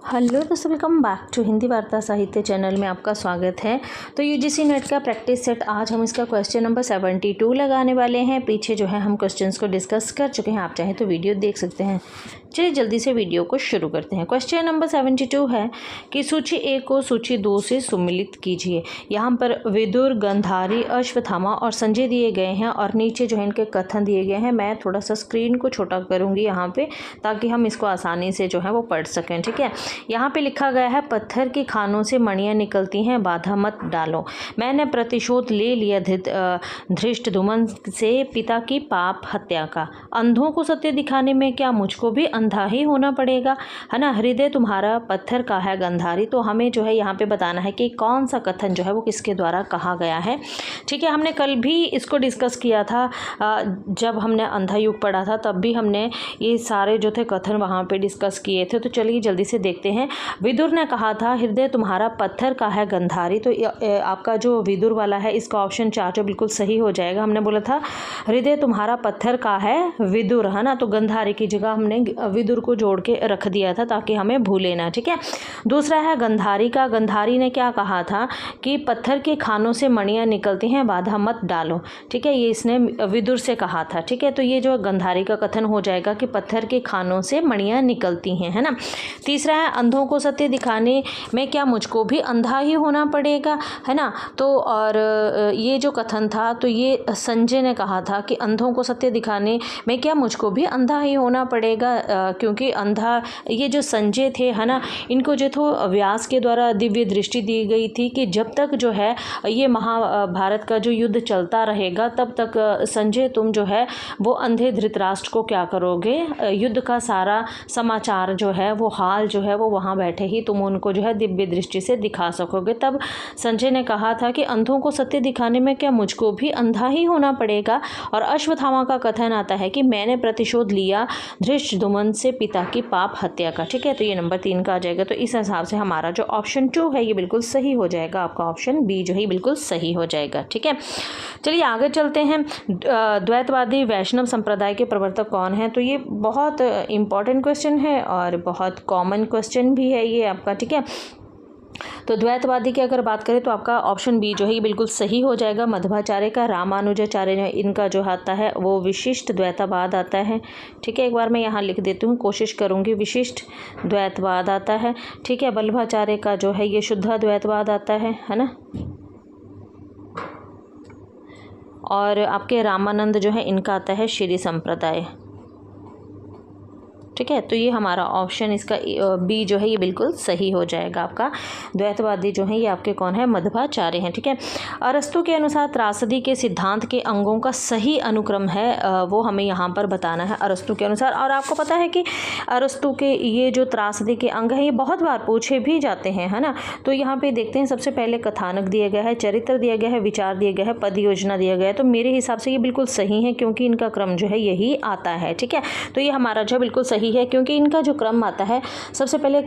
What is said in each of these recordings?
Hello दोस्तों, welcome back to Hindi वार्ता साहित्य चैनल में आपका स्वागत है। तो यूजीसी नेट का प्रैक्टिस सेट आज हम इसका क्वेश्चन नंबर 72 लगाने वाले हैं। पीछे जो है हम क्वेश्चंस को डिस्कस कर चुके हैं, आप चाहें तो वीडियो देख सकते हैं। चलिए जल्दी से वीडियो को शुरू करते हैं। क्वेश्चन नंबर 72 है कि सूची 1 को सूची 2 से सुमिलित कीजिए। यहाँ पर विदुर, गंधारी, अश्वत्थामा और संजय दिए गए हैं और नीचे जो है इनके कथन दिए गए हैं। मैं थोड़ा सा स्क्रीन को छोटा करूँगी यहाँ पे, ताकि हम इसको आसानी से जो है वो पढ़ सकें। ठीक है, यहाँ पे लिखा गया है, पत्थर की खानों से मणियाँ निकलती हैं, बाधा मत डालो। मैंने प्रतिशोध ले लिया धृष्टद्युम्न से पिता की पाप हत्या का। अंधों को सत्य दिखाने में क्या मुझको भी अंधा ही होना पड़ेगा, है ना। हृदय तुम्हारा पत्थर का है गंधारी। तो हमें जो है यहाँ पे बताना है कि कौन सा कथन जो है वो किसके द्वारा कहा गया है। ठीक है, हमने कल भी इसको डिस्कस किया था, जब हमने अंधा युग पढ़ा था तब भी हमने ये सारे जो थे कथन वहाँ पे डिस्कस किए थे। तो चलिए जल्दी से देखते हैं। विदुर ने कहा था, हृदय तुम्हारा पत्थर का है गंधारी। तो आपका जो विदुर वाला है इसका ऑप्शन 4 जो बिल्कुल सही हो जाएगा। हमने बोला था हृदय तुम्हारा पत्थर का है विदुर, है ना। तो गंधारी की जगह हमने विदुर को जोड़ के रख दिया था ताकि हमें भूले ना। ठीक है, दूसरा है गंधारी का। गंधारी ने क्या कहा था कि पत्थर के खानों से मणियाँ निकलती हैं, बाधा मत डालो। ठीक है, ये इसने विदुर से कहा था। ठीक है, तो ये जो गंधारी का कथन हो जाएगा कि पत्थर के खानों से मणियाँ निकलती हैं, है ना। तीसरा है, अंधों को सत्य दिखाने में क्या मुझको भी अंधा ही होना पड़ेगा, है ना। तो और ये जो कथन था तो ये संजय ने कहा था कि अंधों को सत्य दिखाने में क्या मुझको भी अंधा ही होना पड़ेगा, क्योंकि अंधा ये जो संजय थे, है ना, इनको जो तो व्यास के द्वारा दिव्य दृष्टि दी गई थी कि जब तक जो है ये महाभारत का जो युद्ध चलता रहेगा तब तक संजय तुम जो है वो अंधे धृतराष्ट्र को क्या करोगे, युद्ध का सारा समाचार जो है वो हाल जो है वो वहाँ बैठे ही तुम उनको जो है दिव्य दृष्टि से दिखा सकोगे। तब संजय ने कहा था कि अंधों को सत्य दिखाने में क्या मुझको भी अंधा ही होना पड़ेगा। और अश्वत्थामा का कथन आता है कि मैंने प्रतिशोध लिया धृष्टद्युम्न से पिता की पाप हत्या का। ठीक है, तो ये नंबर 3 का आ जाएगा। तो इस हिसाब से हमारा जो ऑप्शन 2 है ये बिल्कुल सही हो जाएगा। आपका ऑप्शन बी जो है बिल्कुल सही हो जाएगा। ठीक है, चलिए आगे चलते हैं। द्वैतवादी वैष्णव संप्रदाय के प्रवर्तक कौन है। तो ये बहुत इंपॉर्टेंट क्वेश्चन है और बहुत कॉमन क्वेश्चन भी है ये आपका। ठीक है, तो द्वैतवादी की अगर बात करें तो आपका ऑप्शन बी जो है ये बिल्कुल सही हो जाएगा। मध्वाचार्य का, रामानुजाचार्य इनका जो आता है वो विशिष्ट द्वैतवाद आता है। ठीक है, एक बार मैं यहाँ लिख देती हूँ, कोशिश करूँगी। विशिष्ट द्वैतवाद आता है। ठीक है, वल्लभाचार्य का जो है ये शुद्ध द्वैतवाद आता है ना। और आपके रामानंद जो है इनका आता है श्री संप्रदाय। ठीक है, तो ये हमारा ऑप्शन इसका बी जो है ये बिल्कुल सही हो जाएगा। आपका द्वैतवादी जो है ये आपके कौन है, मध्वाचार्य हैं। ठीक है, अरस्तु के अनुसार त्रासदी के सिद्धांत के अंगों का सही अनुक्रम है वो हमें यहाँ पर बताना है अरस्तु के अनुसार। और आपको पता है कि अरस्तु के ये जो त्रासदी के अंग हैं ये बहुत बार पूछे भी जाते हैं, है ना। तो यहाँ पे देखते हैं, सबसे पहले कथानक दिया गया है, चरित्र दिया गया है, विचार दिया गया है, पद योजना दिया गया है। तो मेरे हिसाब से ये बिल्कुल सही है क्योंकि इनका क्रम जो है यही आता है। ठीक है, तो ये हमारा जो बिल्कुल सही है क्योंकि इनका जो क्रम आता है, सबसे पहले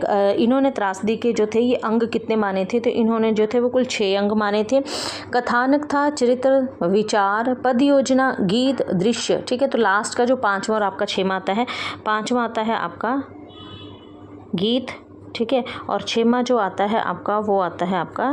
इन्होंने त्रासदी के जो थे ये अंग कितने माने थे, तो इन्होंने जो थे वो कुल 6 अंग माने थे। कथानक था, चरित्र, विचार, पद योजना, गीत, दृश्य। ठीक है, तो लास्ट का जो 5वां और आपका 6वां आता है, 5वां आता है आपका गीत। ठीक है, और 6वां जो आता है आपका वो आता है आपका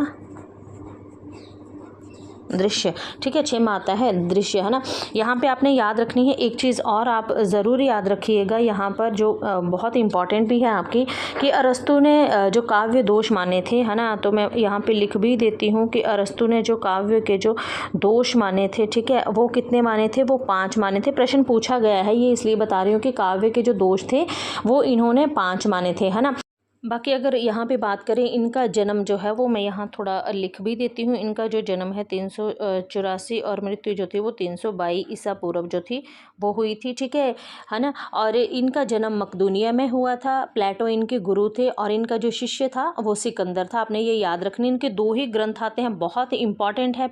दृश्य। ठीक है, 6वां आता है दृश्य, है ना। यहाँ पे आपने याद रखनी है एक चीज़ और, आप ज़रूर याद रखिएगा यहाँ पर जो बहुत इंपॉर्टेंट भी है आपकी, कि अरस्तु ने जो काव्य दोष माने थे, है ना। तो मैं यहाँ पे लिख भी देती हूँ कि अरस्तु ने जो काव्य के जो दोष माने थे, ठीक है, वो कितने माने थे, वो 5 माने थे। प्रश्न पूछा गया है ये इसलिए बता रही हूँ कि काव्य के जो दोष थे वो इन्होंने 5 माने थे, है ना। बाकी अगर यहाँ पे बात करें इनका जन्म जो है वो मैं यहाँ थोड़ा लिख भी देती हूँ। इनका जो जन्म है 384 और मृत्यु जो थी वो 322 ईसा पूर्व जो थी वो हुई थी। ठीक है ना। और इनका जन्म मकदूनिया में हुआ था। प्लेटो इनके गुरु थे और इनका जो शिष्य था वो सिकंदर था। आपने ये याद रखनी। इनके 2 ही ग्रंथ आते हैं, बहुत इंपॉर्टेंट है।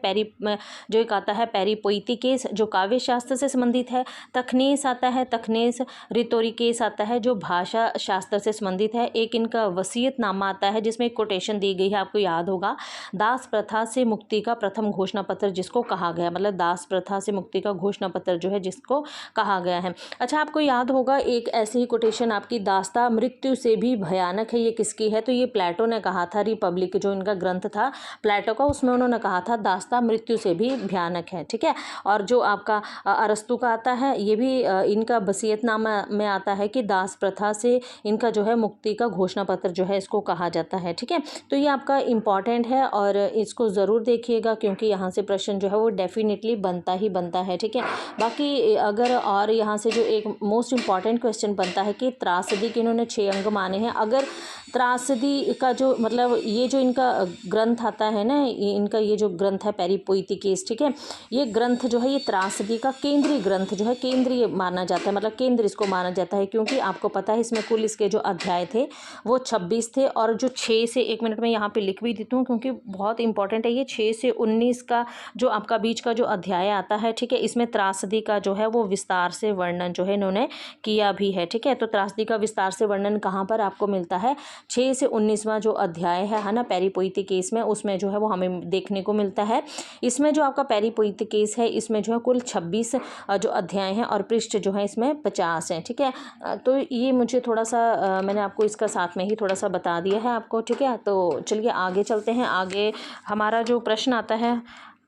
जो एक आता है पेरिपोइतिकेस जो काव्य शास्त्र से संबंधित है, तखनेस आता है, तखनेस रितोरिकेस आता है जो भाषा शास्त्र से संबंधित है, एक इनका इनका वसीयतनामा आता है जिसमें एक कोटेशन दी गई है, आपको याद होगा, दास प्रथा से मुक्ति का प्रथम घोषणा पत्र जिसको कहा गया, मतलब दास प्रथा से मुक्ति का घोषणा पत्र जो है जिसको कहा गया है। अच्छा, आपको याद होगा एक ऐसी ही कोटेशन आपकी, दास्ता मृत्यु से भी भयानक है, ये किसकी है? तो ये प्लेटो ने कहा था, रिपब्लिक जो इनका ग्रंथ था प्लेटो का, उसमें उन्होंने कहा था दास्ता मृत्यु से भी भयानक है, ठीक है। और जो आपका अरस्तु का आता है, ये भी इनका वसीयतनामा में आता है कि दास प्रथा से इनका जो है मुक्ति का घोषणा पत्र जो है इसको कहा जाता है, ठीक है। तो ये आपका इम्पॉर्टेंट है और इसको ज़रूर देखिएगा क्योंकि यहाँ से प्रश्न जो है वो डेफिनेटली बनता ही बनता है, ठीक है। बाकी अगर और यहाँ से जो एक मोस्ट इम्पॉर्टेंट क्वेश्चन बनता है कि त्रासदी के इन्होंने 6 अंग माने हैं। अगर त्रासदी का जो मतलब ये जो इनका ग्रंथ आता है ना, इनका ये जो ग्रंथ है पेरिपोइटिकेस, ठीक है, ये ग्रंथ जो है ये त्रासदी का केंद्रीय ग्रंथ जो है, केंद्रीय माना जाता है, मतलब केंद्र इसको माना जाता है क्योंकि आपको पता है इसमें कुल इसके जो अध्याय थे वो 26 थे और जो 6 से, 1 मिनट में यहाँ पे लिख भी देती हूँ क्योंकि बहुत इंपॉर्टेंट है ये, 6 से 19 का जो आपका बीच का जो अध्याय आता है, ठीक है, इसमें त्रासदी का जो है वो विस्तार से वर्णन जो है इन्होंने किया भी है, ठीक है। तो त्रासदी का विस्तार से वर्णन कहाँ पर आपको मिलता है? 6 से 19वां जो अध्याय है ना, पेरिपोइटिकेस में, उसमें जो है वो हमें देखने को मिलता है। इसमें जो आपका पेरिपोइटिकेस है इसमें जो है कुल 26 जो अध्याय हैं और पृष्ठ जो है इसमें 50 हैं, ठीक है। तो ये मुझे थोड़ा सा मैंने आपको इसका साथ में ही थोड़ा सा बता दिया है आपको, ठीक है। तो चलिए आगे चलते हैं। आगे हमारा जो प्रश्न आता है,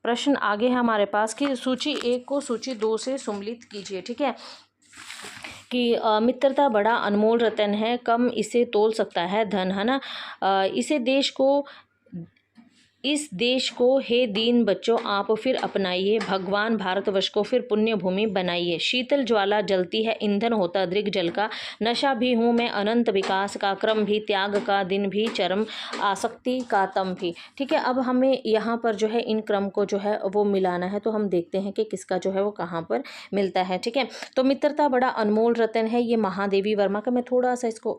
प्रश्न आगे है हमारे पास कि सूची 1 को सूची 2 से सम्मिलित कीजिए, ठीक है। कि मित्रता बड़ा अनमोल रतन है, कम इसे तोल सकता है धन, है ना। इस देश को हे दीन बच्चों आप फिर अपनाइए, भगवान भारतवर्ष को फिर पुण्य भूमि बनाइए। शीतल ज्वाला जलती है, ईंधन होता दृग जल का, नशा भी हूँ मैं अनंत विकास का, क्रम भी त्याग का, दिन भी चरम आसक्ति का तम भी, ठीक है। अब हमें यहाँ पर जो है इन क्रम को जो है वो मिलाना है, तो हम देखते हैं कि किसका जो है वो कहाँ पर मिलता है, ठीक है। तो मित्रता बड़ा अनमोल रतन है, ये महादेवी वर्मा का, मैं थोड़ा सा इसको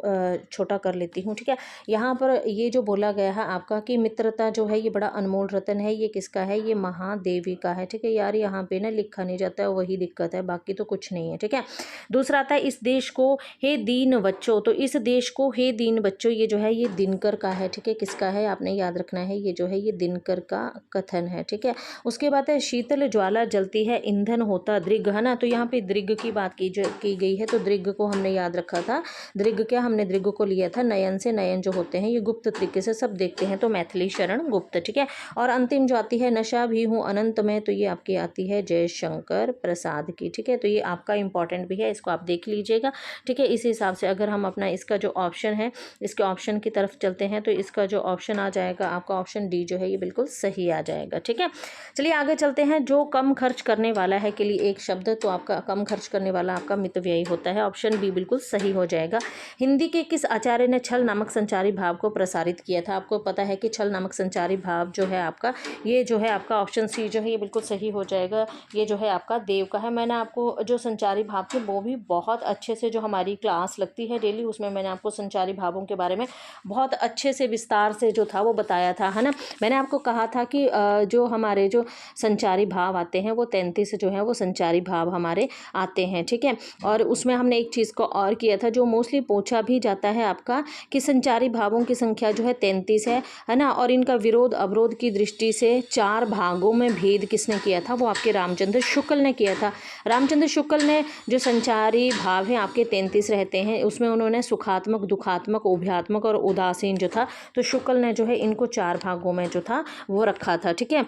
छोटा कर लेती हूँ, ठीक है। यहाँ पर ये जो बोला गया है आपका कि मित्रता जो है ये बड़ा अनमोल रतन है, ये किसका है? ये महादेवी का है, ठीक है। यार यहाँ पे ना लिखा नहीं जाता है, वही दिक्कत है, बाकी तो कुछ नहीं है, ठीक है। दूसरा आता है इस देश को हे दीन बच्चों, तो इस देश को हे दीन बच्चों ये जो है ये दिनकर का है, ठीक है। किसका है आपने याद रखना है, ये जो है ये दिनकर का कथन है, ठीक है। उसके बाद है शीतल ज्वाला जलती है, ईंधन होता दृग, है ना। तो यहाँ पे दृग की बात की गई है, तो दृग को हमने याद रखा था। दृग क्या, हमने दृग को लिया था नयन से, नयन जो होते हैं ये गुप्त तरीके से सब देखते हैं, तो मैथिली शरण गुप्त, ठीक है। और अंतिम जो आती है नशा भी हूँ अनंत में, तो ये आपकी आती है जयशंकर प्रसाद की, ठीक है। तो ये आपका इंपॉर्टेंट भी है, इसको आप देख लीजिएगा, ठीक है। इस हिसाब से अगर हम अपना इसका जो ऑप्शन है, इसके ऑप्शन की तरफ चलते हैं, तो इसका जो ऑप्शन आ जाएगा आपका ऑप्शन डी जो है ये बिल्कुल सही आ जाएगा, ठीक है। चलिए आगे चलते हैं। जो कम खर्च करने वाला है के लिए एक शब्द, तो आपका कम खर्च करने वाला आपका मितव्ययी होता है, ऑप्शन बी बिल्कुल सही हो जाएगा। हिंदी के किस आचार्य ने छल नामक संचारी भाव को प्रसारित किया था? आपको पता है कि छल नामक संचारी भाव जो है आपका, ये जो है आपका ऑप्शन सी जो है ये बिल्कुल सही हो जाएगा। ये जो है आपका देव का है। मैंने आपको जो संचारी भाव थे वो भी बहुत अच्छे से, जो हमारी क्लास लगती है डेली, उसमें मैंने आपको संचारी भावों के बारे में बहुत अच्छे से विस्तार से जो था वो बताया था, है ना। मैंने आपको कहा था कि जो हमारे जो संचारी भाव आते हैं वो 33 जो है वो संचारी भाव हमारे आते हैं, ठीक है। और उसमें हमने एक चीज़ को और किया था जो मोस्टली पूछा भी जाता है आपका, कि संचारी भावों की संख्या जो है 33 है ना। और इनका विरोध अवरोध की दृष्टि से 4 भागों में भेद किसने किया था? वो आपके रामचंद्र शुक्ल ने किया था। रामचंद्र शुक्ल ने जो संचारी भाव हैं आपके 33 रहते हैं, उसमें उन्होंने सुखात्मक, दुखात्मक, उभयात्मक और उदासीन जो था, तो शुक्ल ने जो है इनको 4 भागों में जो था वो रखा था, ठीक है।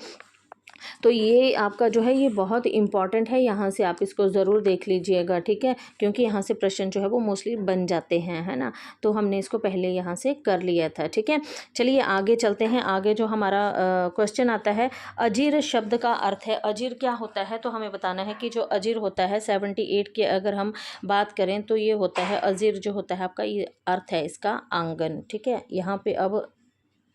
तो ये आपका जो है ये बहुत इंपॉर्टेंट है, यहाँ से आप इसको ज़रूर देख लीजिएगा, ठीक है, क्योंकि यहाँ से प्रश्न जो है वो मोस्टली बन जाते हैं, है ना। तो हमने इसको पहले यहाँ से कर लिया था, ठीक है। चलिए आगे चलते हैं। आगे जो हमारा क्वेश्चन आता है, अजीर शब्द का अर्थ है। अजीर क्या होता है? तो हमें बताना है कि जो अजीर होता है 78 की अगर हम बात करें तो ये होता है, अजीर जो होता है आपका, ये अर्थ है इसका आंगन, ठीक है। यहाँ पे अब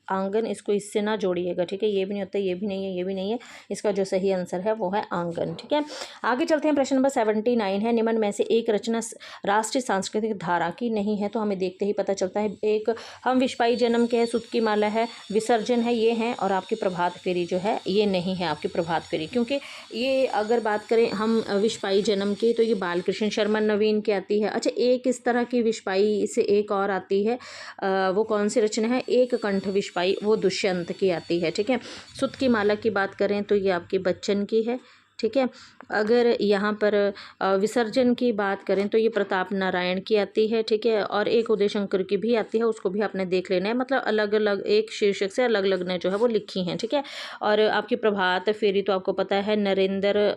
आंगन, इसको इससे ना जोड़िएगा, ठीक है। ये भी नहीं होता, ये भी नहीं है, ये भी नहीं है। इसका जो सही आंसर है वो है आंगन, ठीक है। आगे चलते हैं, प्रश्न नंबर 79 है, निम्न में से एक रचना राष्ट्रीय सांस्कृतिक धारा की नहीं है। तो हमें देखते ही पता चलता है, एक हम विश्वाई जन्म के है, सुत की माला है, विसर्जन है, ये हैं, और आपकी प्रभात फेरी जो है ये नहीं है आपकी प्रभात फेरी। क्योंकि ये अगर बात करें हम विश्वाई जन्म की, तो ये बालकृष्ण शर्मा नवीन की आती है। अच्छा, एक इस तरह की विश्वाई से एक और आती है, वो कौन सी रचना है, एक कंठ विश्वाई, वो दुष्यंत की आती है, ठीक है। सुत की माला की बात करें तो ये आपकी बच्चन की है, ठीक है। अगर यहाँ पर विसर्जन की बात करें तो ये प्रताप नारायण की आती है, ठीक है। और एक उदय शंकर की भी आती है, उसको भी आपने देख लेना है, मतलब अलग अलग एक शीर्षक से अलग अलग ने जो है वो लिखी हैं, ठीक है। और आपकी प्रभात फेरी तो आपको पता है नरेंद्र